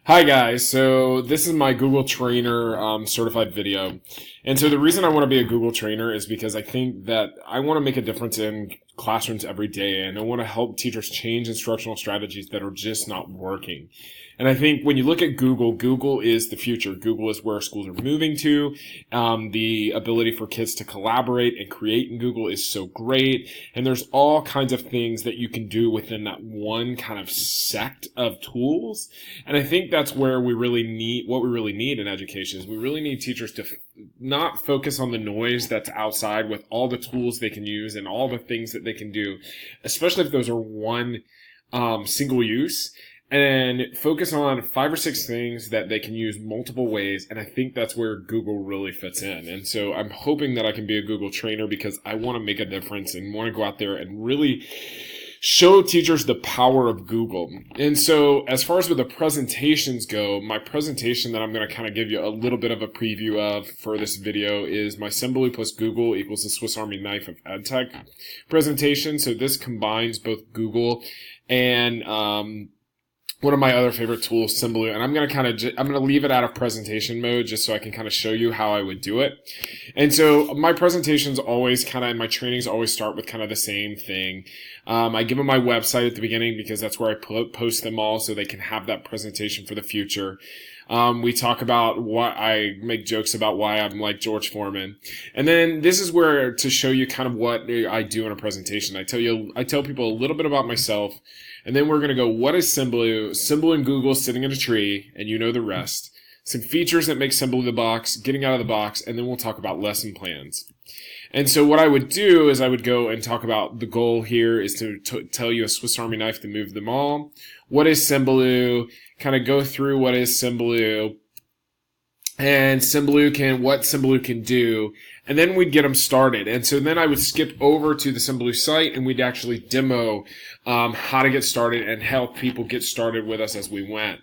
Hi guys, so this is my Google Trainer certified video. And so the reason I want to be a Google Trainer is because I think that I want to make a difference in classrooms every day, and I want to help teachers change instructional strategies that are just not working. And I think when you look at Google, Google is the future. Google is where schools are moving to. The ability for kids to collaborate and create in Google is so great. And there's all kinds of things that you can do within that one kind of sect of tools. And I think that's where what we really need in education is we really need teachers to not focus on the noise that's outside with all the tools they can use and all the things that they can do, especially if those are one single use, and focus on 5 or 6 things that they can use multiple ways. And I think that's where Google really fits in. And so I'm hoping that I can be a Google trainer because I want to make a difference and want to go out there and really show teachers the power of Google. And so as far as with the presentations go, my presentation that I'm going to kind of give you a little bit of a preview of for this video is my Symbaloo plus Google equals the Swiss Army knife of EdTech presentation. So this combines both Google and one of my other favorite tools, Symbaloo, and I'm going to leave it out of presentation mode just so I can kind of show you how I would do it. And so my presentations always my trainings always start with kind of the same thing. I give them my website at the beginning because that's where I post them all so they can have that presentation for the future. We talk about I make jokes about why I'm like George Foreman. And then this is where to show you kind of what I do in a presentation. I tell people a little bit about myself, and then we're going to go, what is Symbaloo? Symbaloo and Google sitting in a tree, and you know the rest. Some features that make Symbaloo the box, getting out of the box, and then we'll talk about lesson plans. And so what I would do is I would go and talk about the goal here is to tell you a Swiss Army knife to move them all. What is Symbaloo? Kind of go through what is Symbaloo and what Symbaloo can do, and then we'd get them started. And so then I would skip over to the Symbaloo site and we'd actually demo how to get started and help people get started with us as we went.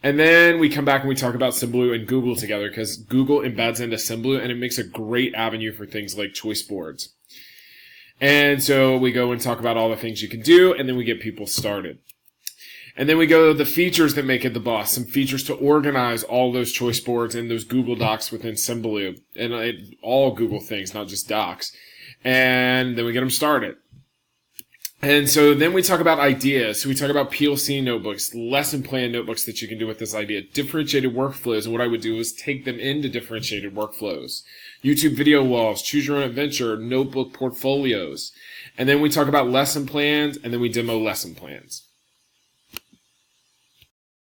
And then we come back and we talk about Symbaloo and Google together because Google embeds into Symbaloo and it makes a great avenue for things like choice boards. And so we go and talk about all the things you can do, and then we get people started. And then we go to the features that make it the boss, some features to organize all those choice boards and those Google Docs within Symbaloo, and all Google things, not just Docs. And then we get them started. And so then we talk about ideas. So we talk about PLC notebooks, lesson plan notebooks that you can do with this idea, differentiated workflows. And what I would do is take them into differentiated workflows, YouTube video walls, choose your own adventure, notebook portfolios. And then we talk about lesson plans, and then we demo lesson plans.